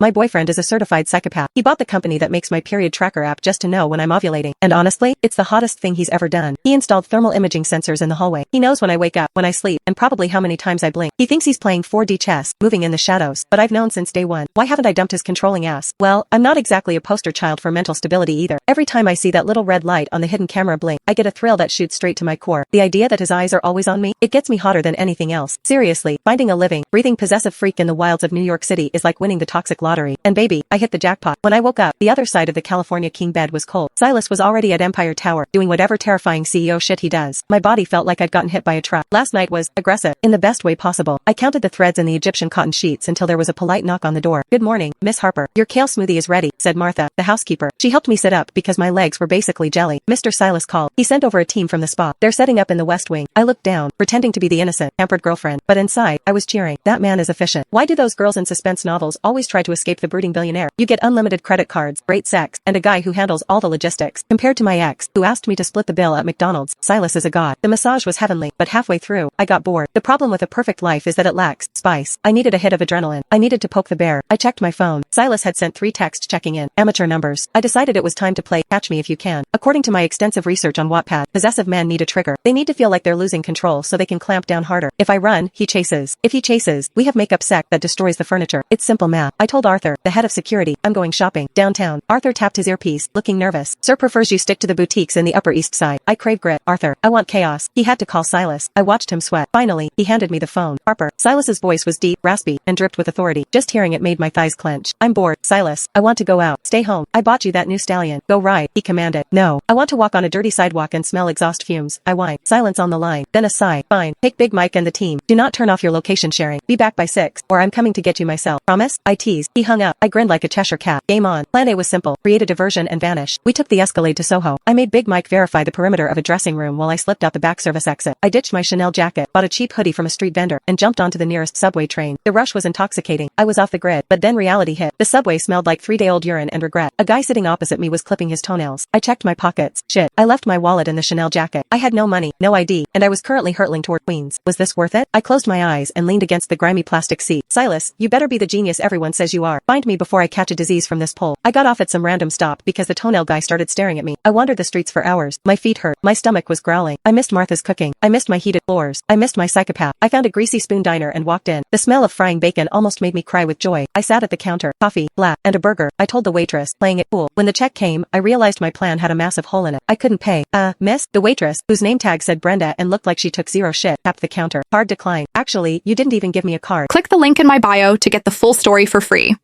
My boyfriend is a certified psychopath. He bought the company that makes my period tracker app just to know when I'm ovulating. And honestly, it's the hottest thing he's ever done. He installed thermal imaging sensors in the hallway. He knows when I wake up, when I sleep, and probably how many times I blink. He thinks he's playing 4D chess, moving in the shadows. But I've known since day one. Why haven't I dumped his controlling ass? Well, I'm not exactly a poster child for mental stability either. Every time I see that little red light on the hidden camera blink, I get a thrill that shoots straight to my core. The idea that his eyes are always on me, it gets me hotter than anything else. Seriously, finding a living, breathing possessive freak in the wilds of New York City is like winning the toxic lottery. And baby, I hit the jackpot. When I woke up, the other side of the California king bed was cold. Silas was already at Empire Tower, doing whatever terrifying CEO shit he does. My body felt like I'd gotten hit by a truck. Last night was aggressive, in the best way possible. I counted the threads in the Egyptian cotton sheets until there was a polite knock on the door. Good morning, Miss Harper. Your kale smoothie is ready, said Martha, the housekeeper. She helped me sit up because my legs were basically jelly. Mr. Silas called. He sent over a team from the spa. They're setting up in the West Wing. I looked down, pretending to be the innocent, pampered girlfriend, but inside, I was cheering. That man is efficient. Why do those girls in suspense novels always try to escape the brooding billionaire? You get unlimited credit cards, great sex, and a guy who handles all the logistics. Compared to my ex, who asked me to split the bill at McDonald's, Silas is a god. The massage was heavenly, but halfway through, I got bored. The problem with a perfect life is that it lacks spice. I needed a hit of adrenaline. I needed to poke the bear. I checked my phone. Silas had sent 3 texts checking in. Amateur numbers. I decided it was time to play Catch Me If You Can. According to my extensive research on Wattpad, possessive men need a trigger. They need to feel like they're losing control so they can clamp down harder. If I run, he chases. If he chases, we have makeup sex that destroys the furniture. It's simple math. I told Arthur, the head of security, I'm going shopping. Downtown. Arthur tapped his earpiece, looking nervous. Sir prefers you stick to the boutiques in the Upper East Side. I crave grit. Arthur, I want chaos. He had to call Silas. I watched him sweat. Finally, he handed me the phone. Harper. Silas's voice was deep, raspy, and dripped with authority. Just hearing it made my thighs clench. I'm bored. Silas, I want to go out. Stay home. I bought you that new stallion. Go ride, he commanded. No. I want to walk on a dirty sidewalk and smell exhaust fumes. I whine. Silence on the line. Then a sigh. Fine. Take Big Mike and the team. Do not turn off your location sharing. Be back by 6, or I'm coming to get you myself. Promise? I teased. He hung up. I grinned like a Cheshire cat. Game on. Plan A was simple. Create a diversion and vanish. We took the Escalade to Soho. I made Big Mike verify the perimeter of a dressing room while I slipped out the back service exit. I ditched my Chanel jacket, bought a cheap hoodie from a street vendor, and jumped onto the nearest subway train. The rush was intoxicating. I was off the grid, but then reality hit. The subway smelled like 3-day-old urine and regret. A guy sitting opposite me was clipping his toenails. I checked my pockets. Shit. I left my wallet in the Chanel jacket. I had no money, no ID, and I was currently hurtling toward Queens. Was this worth it? I closed my eyes and leaned against the grimy plastic seat. Silas, you better be the genius everyone says you are. Find me before I catch a disease from this pole. I got off at some random stop because the toenail guy started staring at me. I wandered the streets for hours. My feet hurt. My stomach was growling. I missed Martha's cooking. I missed my heated floors. I missed my psychopath. I found a greasy spoon diner and walked in. The smell of frying bacon almost made me cry with joy. I sat at the counter. Coffee, black, and a burger. I told the waitress, playing it cool. When the check came, I realized my plan had a massive hole in it. I couldn't pay. Miss? The waitress, whose name tag said Brenda and looked like she took zero shit, tapped the counter. Card decline. Actually, you didn't even give me a card. Click the link in my bio to get the full story for free.